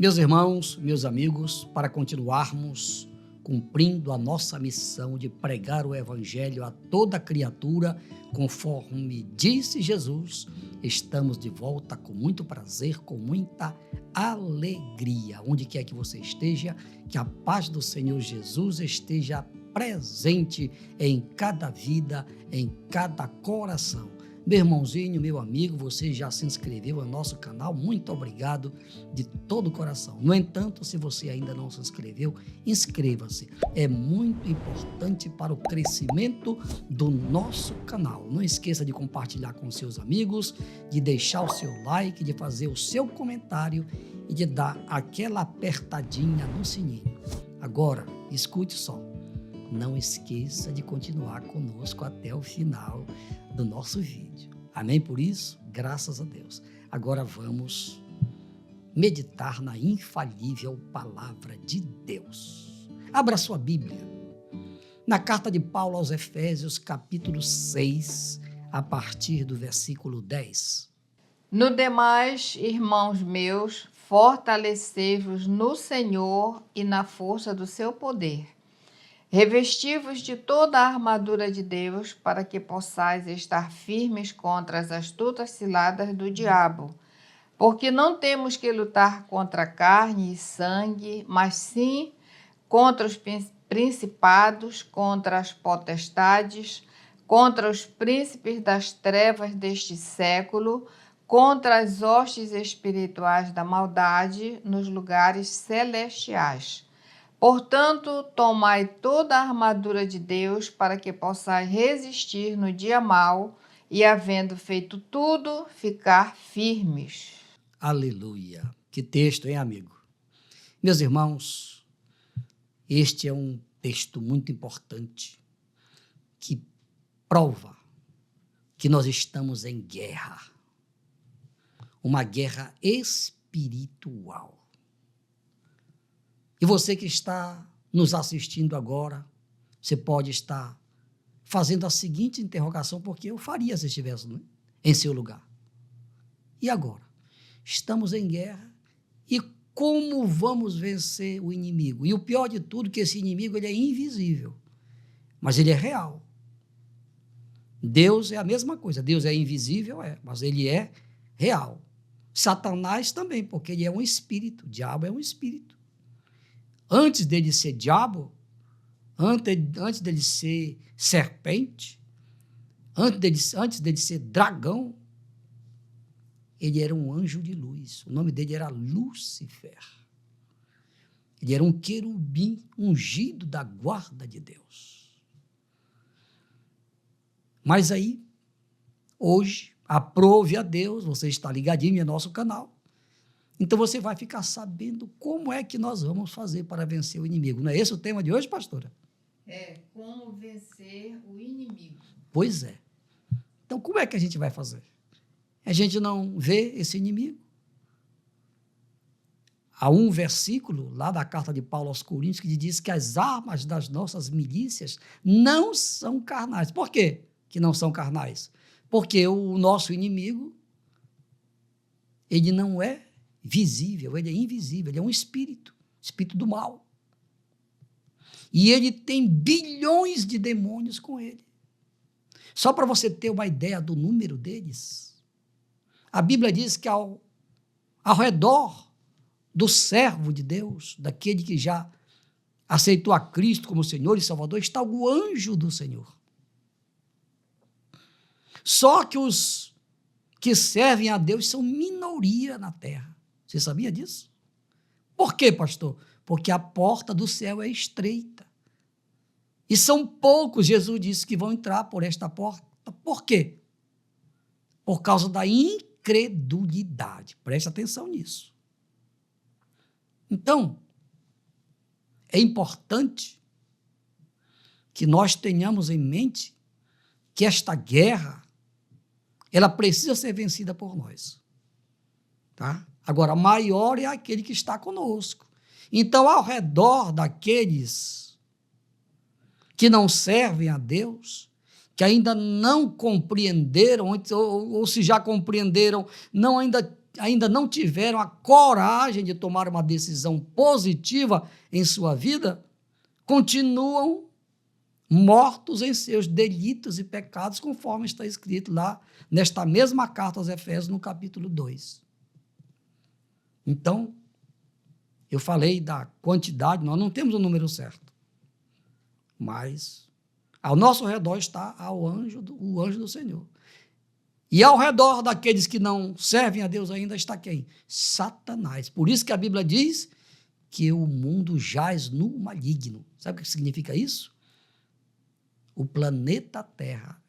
Meus irmãos, meus amigos, para continuarmos cumprindo a nossa missão de pregar o Evangelho a toda criatura, conforme disse Jesus, estamos de volta com muito prazer, com muita alegria. Onde quer que você esteja, que a paz do Senhor Jesus esteja presente em cada vida, em cada coração. Meu irmãozinho, meu amigo, você já se inscreveu no nosso canal? Muito obrigado de todo o coração. No entanto, se você ainda não se inscreveu, inscreva-se. É muito importante para o crescimento do nosso canal. Não esqueça de compartilhar com seus amigos, de deixar o seu like, de fazer o seu comentário e de dar aquela apertadinha no sininho. Agora, escute só. Não esqueça de continuar conosco até o final do nosso vídeo. Amém? Por isso, graças a Deus. Agora vamos meditar na infalível palavra de Deus. Abra sua Bíblia. Na carta de Paulo aos Efésios, capítulo 6, a partir do versículo 10. No demais, irmãos meus, fortalecei-vos no Senhor e na força do seu poder. Revesti-vos de toda a armadura de Deus, para que possais estar firmes contra as astutas ciladas do diabo. Porque não temos que lutar contra carne e sangue, mas sim contra os principados, contra as potestades, contra os príncipes das trevas deste século, contra as hostes espirituais da maldade nos lugares celestiais. Portanto, tomai toda a armadura de Deus para que possais resistir no dia mau e, havendo feito tudo, ficar firmes. Aleluia! Que texto, hein, amigo? Meus irmãos, este é um texto muito importante que prova que nós estamos em guerra. Uma guerra espiritual. E você que está nos assistindo agora, você pode estar fazendo a seguinte interrogação, porque eu faria se estivesse em seu lugar. E agora? Estamos em guerra e como vamos vencer o inimigo? E o pior de tudo é que esse inimigo ele é invisível, mas ele é real. Deus é a mesma coisa, Deus é invisível, mas ele é real. Satanás também, porque ele é um espírito, o diabo é um espírito. Antes dele ser diabo, antes dele ser serpente, antes dele ser dragão, ele era um anjo de luz. O nome dele era Lúcifer. Ele era um querubim ungido da guarda de Deus. Mas aí, hoje, aprove a Deus, você está ligadinho no nosso canal, então você vai ficar sabendo como é que nós vamos fazer para vencer o inimigo. Não é esse o tema de hoje, pastora? Como vencer o inimigo. Pois é. Então, como é que a gente vai fazer? A gente não vê esse inimigo. Há um versículo lá da carta de Paulo aos Coríntios que diz que as armas das nossas milícias não são carnais. Por quê que não são carnais? Porque o nosso inimigo, ele não é visível, ele é invisível, ele é um espírito do mal. E ele tem bilhões de demônios com ele. Só para você ter uma ideia do número deles, a Bíblia diz que ao redor do servo de Deus, daquele que já aceitou a Cristo como Senhor e Salvador, está o anjo do Senhor. Só que os que servem a Deus são minoria na terra. Você sabia disso? Por quê, pastor? Porque a porta do céu é estreita. E são poucos, Jesus disse, que vão entrar por esta porta. Por quê? Por causa da incredulidade. Preste atenção nisso. Então, é importante que nós tenhamos em mente que esta guerra, ela precisa ser vencida por nós. Tá? Agora, maior é aquele que está conosco. Então, ao redor daqueles que não servem a Deus, que ainda não compreenderam, ou se já compreenderam, não ainda ainda não tiveram a coragem de tomar uma decisão positiva em sua vida, continuam mortos em seus delitos e pecados, conforme está escrito lá nesta mesma carta aos Efésios, no capítulo 2. Então, eu falei da quantidade, nós não temos o número certo, mas ao nosso redor está o anjo do Senhor. E ao redor daqueles que não servem a Deus ainda está quem? Satanás. Por isso que a Bíblia diz que o mundo jaz no maligno. Sabe o que significa isso? O planeta Terra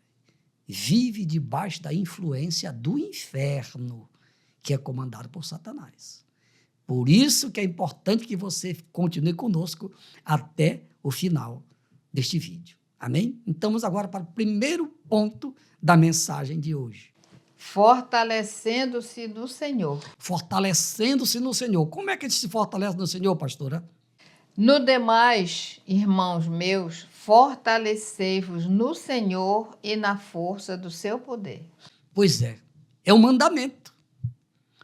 vive debaixo da influência do inferno, que é comandado por Satanás. Por isso que é importante que você continue conosco até o final deste vídeo. Amém? Então, vamos agora para o primeiro ponto da mensagem de hoje. Fortalecendo-se no Senhor. Fortalecendo-se no Senhor. Como é que a gente se fortalece no Senhor, pastora? No demais, irmãos meus, fortalecei-vos no Senhor e na força do seu poder. Pois é um mandamento.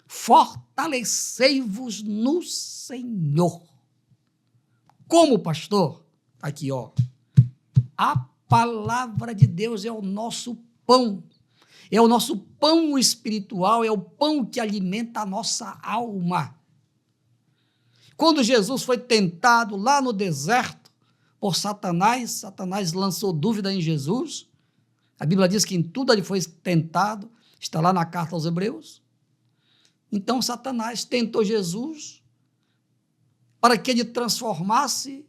Fortalecei-vos no Senhor. Como, pastor? Aqui, ó. A palavra de Deus é o nosso pão. É o nosso pão espiritual, é o pão que alimenta a nossa alma. Quando Jesus foi tentado lá no deserto por Satanás, Satanás lançou dúvida em Jesus. A Bíblia diz que em tudo ele foi tentado, está lá na carta aos Hebreus. Então Satanás tentou Jesus para que ele transformasse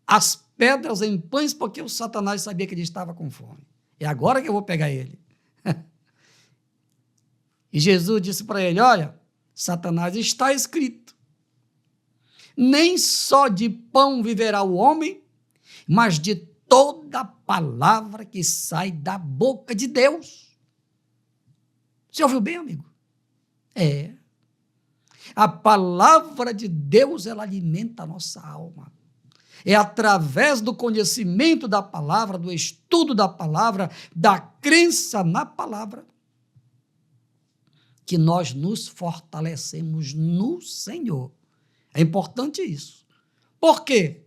as pedras em pães, porque o Satanás sabia que ele estava com fome. É agora que eu vou pegar ele. E Jesus disse para ele, olha, Satanás, está escrito, nem só de pão viverá o homem, mas de toda palavra que sai da boca de Deus. Você ouviu bem, amigo? É. A palavra de Deus, ela alimenta a nossa alma. É através do conhecimento da palavra, do estudo da palavra, da crença na palavra, que nós nos fortalecemos no Senhor. É importante isso. Por quê?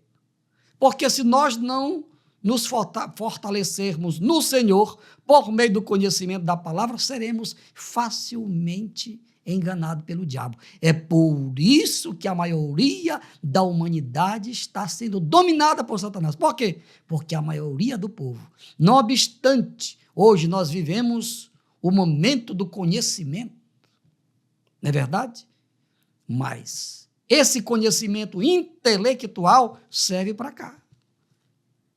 Porque se nós não nos fortalecermos no Senhor, por meio do conhecimento da palavra, seremos facilmente enganados pelo diabo. É por isso que a maioria da humanidade está sendo dominada por Satanás. Por quê? Porque a maioria do povo, não obstante, hoje nós vivemos o momento do conhecimento, não é verdade? Mas esse conhecimento intelectual serve para cá.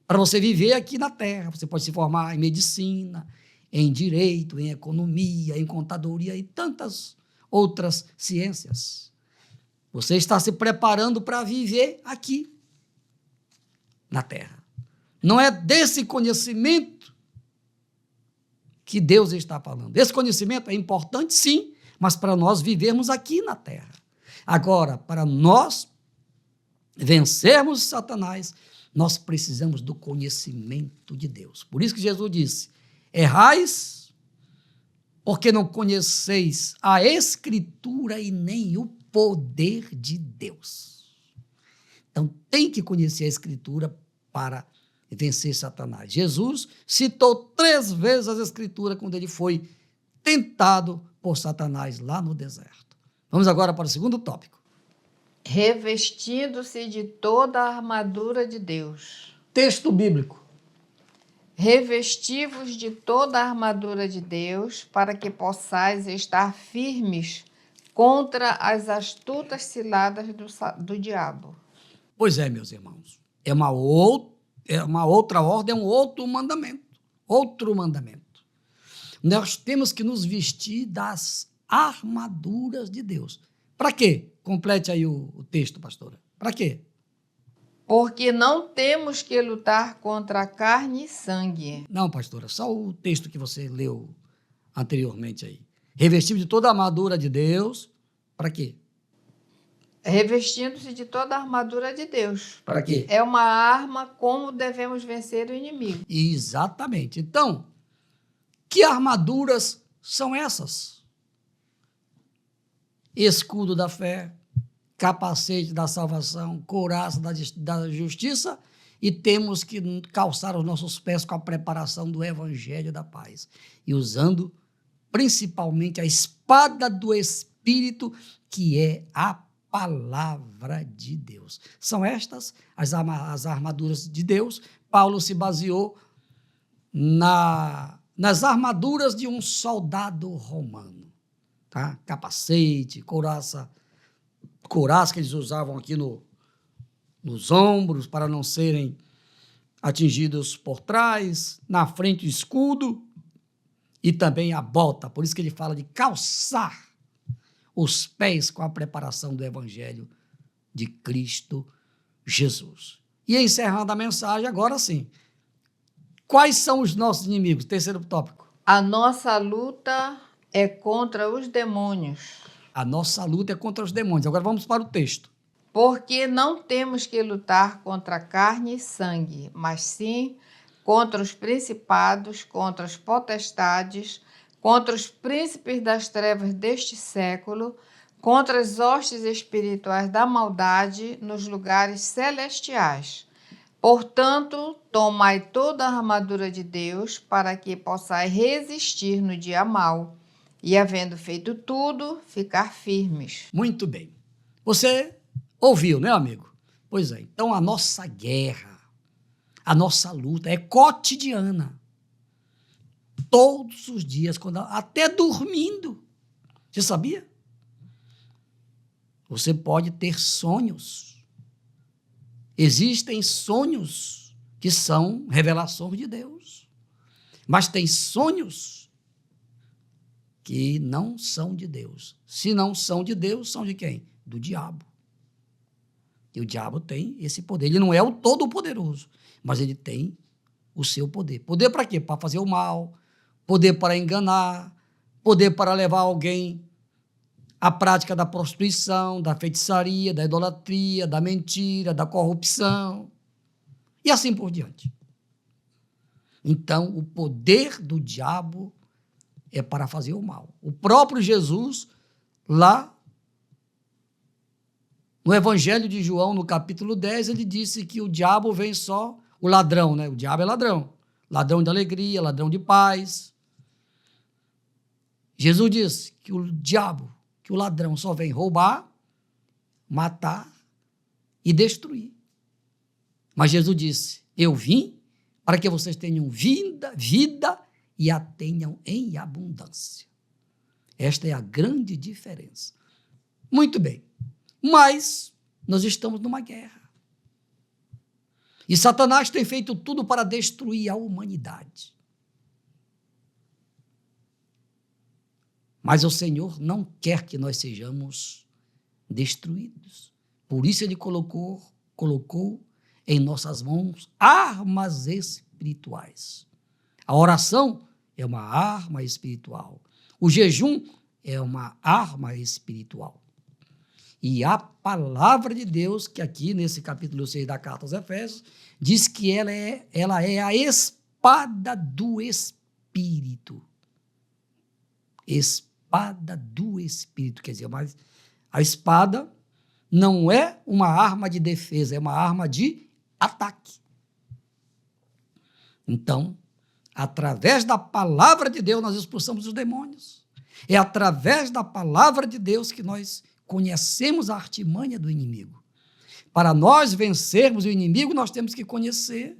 Para você viver aqui na Terra, você pode se formar em medicina, em direito, em economia, em contadoria e tantas outras ciências. Você está se preparando para viver aqui na Terra. Não é desse conhecimento que Deus está falando. Esse conhecimento é importante, sim, mas para nós vivermos aqui na Terra. Agora, para nós vencermos Satanás, nós precisamos do conhecimento de Deus. Por isso que Jesus disse, errais porque não conheceis a Escritura e nem o poder de Deus. Então, tem que conhecer a Escritura para vencer Satanás. Jesus citou 3 vezes as Escrituras quando ele foi tentado por Satanás lá no deserto. Vamos agora para o segundo tópico. Revestindo-se de toda a armadura de Deus. Texto bíblico. Revesti-vos de toda a armadura de Deus, para que possais estar firmes contra as astutas ciladas do diabo. Pois é, meus irmãos, é uma outra ordem, é um outro mandamento. Outro mandamento. Nós temos que nos vestir das armaduras de Deus. Para quê? Complete aí o texto, pastora. Para quê? Porque não temos que lutar contra a carne e sangue. Não, pastora, só o texto que você leu anteriormente aí. Revestido de toda a armadura de Deus, para quê? Revestindo-se de toda a armadura de Deus. Para quê? É uma arma como devemos vencer o inimigo. Exatamente. Então, que armaduras são essas? escudo da fé, capacete da salvação, couraça da justiça, e temos que calçar os nossos pés com a preparação do evangelho da paz. E usando principalmente a espada do Espírito, que é a palavra de Deus. São estas as armaduras de Deus. Paulo se baseou nas armaduras de um soldado romano. Tá? Capacete, couraça que eles usavam aqui nos ombros para não serem atingidos por trás, na frente o escudo e também a bota. Por isso que ele fala de calçar os pés com a preparação do evangelho de Cristo Jesus. E encerrando a mensagem, agora sim, quais são os nossos inimigos? Terceiro tópico. A nossa luta é contra os demônios. A nossa luta é contra os demônios. Agora vamos para o texto. Porque não temos que lutar contra carne e sangue, mas sim contra os principados, contra as potestades, contra os príncipes das trevas deste século, contra as hostes espirituais da maldade nos lugares celestiais. Portanto, tomai toda a armadura de Deus para que possais resistir no dia mau e, havendo feito tudo, ficar firmes. Muito bem. Você ouviu, né, amigo? Pois é. Então, a nossa guerra, a nossa luta é cotidiana. Todos os dias, até dormindo. Você sabia? Você pode ter sonhos. Existem sonhos que são revelações de Deus. Mas tem sonhos que não são de Deus. Se não são de Deus, são de quem? Do diabo. E o diabo tem esse poder. Ele não é o todo-poderoso, mas ele tem o seu poder. Poder para quê? Para fazer o mal, poder para enganar, poder para levar alguém à prática da prostituição, da feitiçaria, da idolatria, da mentira, da corrupção, e assim por diante. Então, o poder do diabo é para fazer o mal. O próprio Jesus, lá no Evangelho de João, no capítulo 10, ele disse que o diabo vem só, o ladrão, né? O diabo é ladrão. Ladrão de alegria, ladrão de paz. Jesus disse que o diabo, que o ladrão só vem roubar, matar e destruir. Mas Jesus disse, eu vim para que vocês tenham vida e a tenham em abundância. Esta é a grande diferença. Muito bem, mas nós estamos numa guerra. E Satanás tem feito tudo para destruir a humanidade. Mas o Senhor não quer que nós sejamos destruídos. Por isso ele colocou em nossas mãos armas espirituais. A oração é uma arma espiritual. O jejum é uma arma espiritual. E a palavra de Deus, que aqui nesse capítulo 6 da carta aos Efésios, diz que ela é a espada do Espírito. Espada do Espírito, quer dizer, mas a espada não é uma arma de defesa, é uma arma de ataque. Então, através da palavra de Deus, nós expulsamos os demônios. É através da palavra de Deus que nós conhecemos a artimanha do inimigo. Para nós vencermos o inimigo, nós temos que conhecer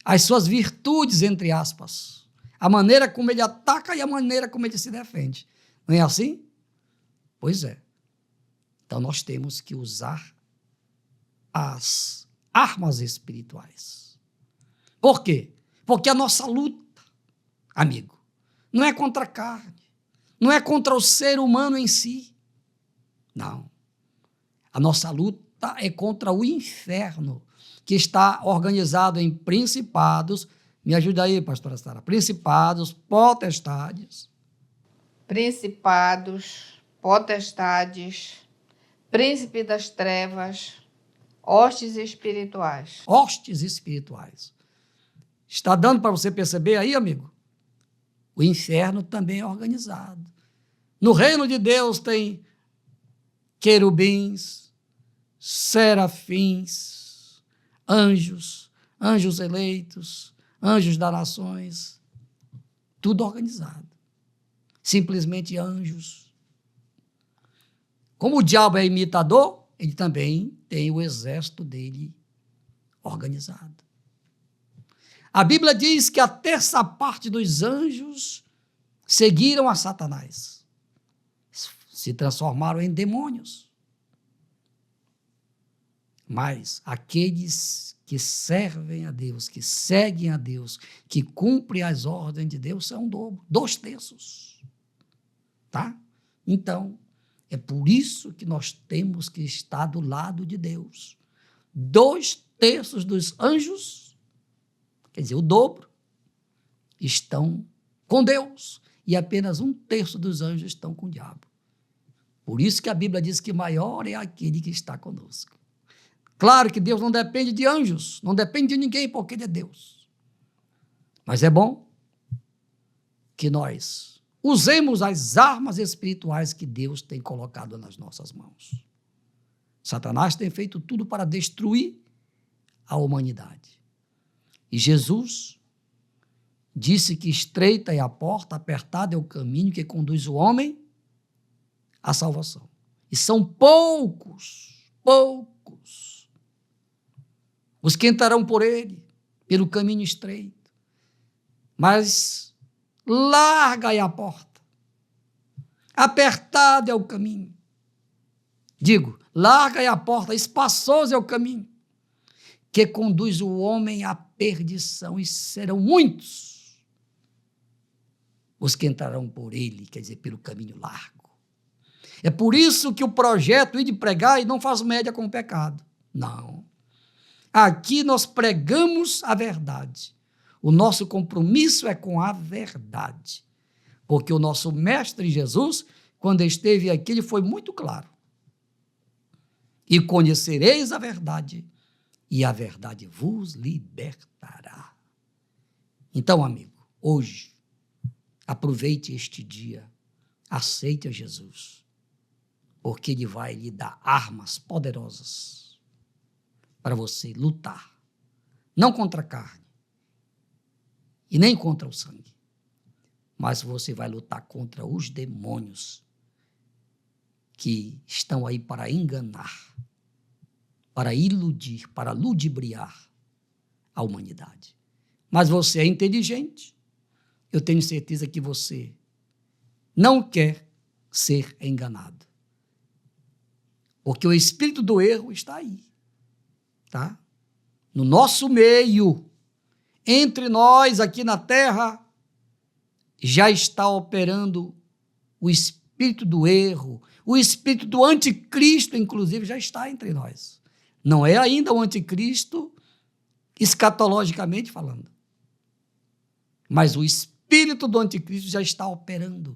as suas virtudes, entre aspas. A maneira como ele ataca e a maneira como ele se defende. Não é assim? Pois é. Então, nós temos que usar as armas espirituais. Por quê? Porque a nossa luta, amigo, não é contra a carne, não é contra o ser humano em si. Não. A nossa luta é contra o inferno, que está organizado em principados. Me ajuda aí, pastora Sara. Principados, potestades. Principados, potestades, príncipe das trevas, hostes espirituais. Hostes espirituais. Está dando para você perceber aí, amigo? O inferno também é organizado. No reino de Deus tem querubins, serafins, anjos, anjos eleitos, anjos das nações, tudo organizado. Simplesmente anjos. Como o diabo é imitador, ele também tem o exército dele organizado. A Bíblia diz que a terça parte dos anjos seguiram a Satanás. Se transformaram em demônios. Mas aqueles que servem a Deus, que seguem a Deus, que cumprem as ordens de Deus, são o dobro, 2/3. Tá? Então, é por isso que nós temos que estar do lado de Deus. 2/3 dos anjos, quer dizer, o dobro, estão com Deus. E apenas 1/3 dos anjos estão com o diabo. Por isso que a Bíblia diz que maior é aquele que está conosco. Claro que Deus não depende de anjos, não depende de ninguém, porque Ele é Deus. Mas é bom que nós usemos as armas espirituais que Deus tem colocado nas nossas mãos. Satanás tem feito tudo para destruir a humanidade. E Jesus disse que estreita é a porta, apertado é o caminho que conduz o homem à salvação. E são poucos os que entrarão por ele, pelo caminho estreito. Mas larga é a porta, apertado é o caminho. Digo, larga é a porta, espaçoso é o caminho, que conduz o homem à perdição, e serão muitos os que entrarão por ele, quer dizer, pelo caminho largo. É por isso que o projeto ir de pregar e não faz média com o pecado. Não. Aqui nós pregamos a verdade. O nosso compromisso é com a verdade. Porque o nosso mestre Jesus, quando esteve aqui, ele foi muito claro. E conhecereis a verdade, e a verdade vos libertará. Então, amigo, hoje, aproveite este dia, aceite a Jesus, porque Ele vai lhe dar armas poderosas para você lutar, não contra a carne e nem contra o sangue, mas você vai lutar contra os demônios que estão aí para enganar, para iludir, para ludibriar a humanidade. Mas você é inteligente, eu tenho certeza que você não quer ser enganado, porque o espírito do erro está aí. Tá? No nosso meio, entre nós aqui na terra, já está operando o espírito do erro, o espírito do anticristo, inclusive, já está entre nós. Não é ainda o anticristo escatologicamente falando, mas o espírito do anticristo já está operando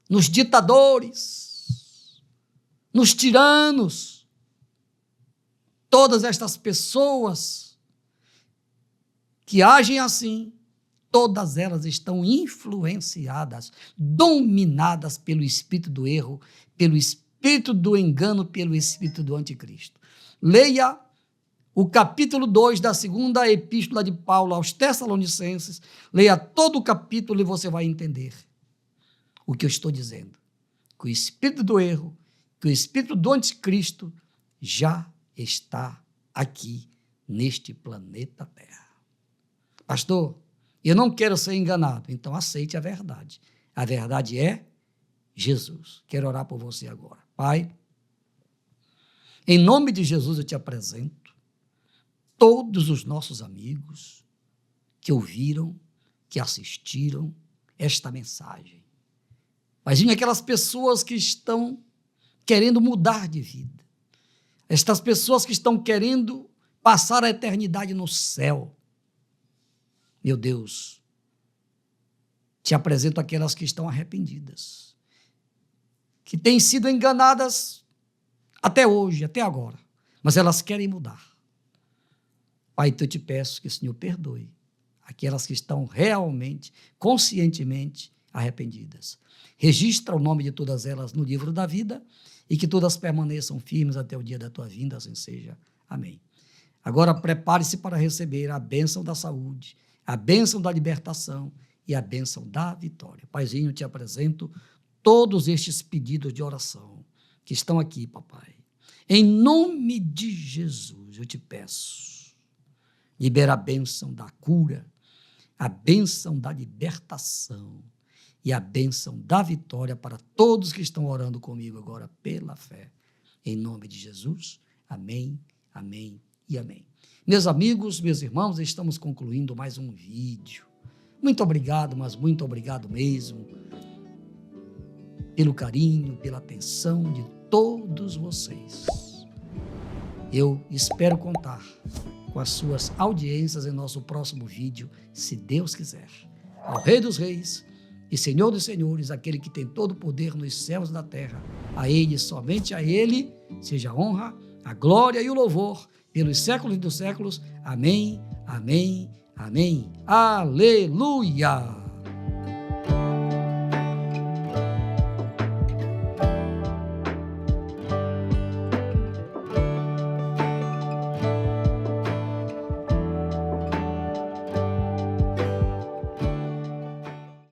nos ditadores, nos tiranos. Todas estas pessoas que agem assim, todas elas estão influenciadas, dominadas pelo espírito do erro, pelo espírito do engano, pelo espírito do anticristo. Leia o capítulo 2 da segunda epístola de Paulo aos Tessalonicenses, leia todo o capítulo e você vai entender o que eu estou dizendo. Que o espírito do erro, que o espírito do anticristo já está aqui neste planeta Terra. Pastor, eu não quero ser enganado, então aceite a verdade. A verdade é Jesus. Quero orar por você agora. Pai, em nome de Jesus eu te apresento todos os nossos amigos que ouviram, que assistiram esta mensagem. Mas aquelas pessoas que estão querendo mudar de vida, estas pessoas que estão querendo passar a eternidade no céu. Meu Deus, te apresento aquelas que estão arrependidas, que têm sido enganadas até hoje, até agora, mas elas querem mudar. Pai, então eu te peço que o Senhor perdoe aquelas que estão realmente, conscientemente arrependidas. Registra o nome de todas elas no livro da vida e que todas permaneçam firmes até o dia da tua vinda, assim seja. Amém. Agora prepare-se para receber a bênção da saúde, a bênção da libertação e a bênção da vitória. Paizinho, te apresento todos estes pedidos de oração que estão aqui, papai. Em nome de Jesus, eu te peço, libera a bênção da cura, a bênção da libertação e a bênção da vitória para todos que estão orando comigo agora pela fé. Em nome de Jesus, amém, amém e amém. Meus amigos, meus irmãos, estamos concluindo mais um vídeo. Muito obrigado, mas muito obrigado mesmo pelo carinho, pela atenção de todos vocês. Eu espero contar com as suas audiências em nosso próximo vídeo, se Deus quiser. Ao Rei dos Reis e Senhor dos Senhores, aquele que tem todo o poder nos céus e na terra, a Ele, somente a Ele, seja a honra, a glória e o louvor pelos séculos dos séculos. Amém, amém, amém. Aleluia!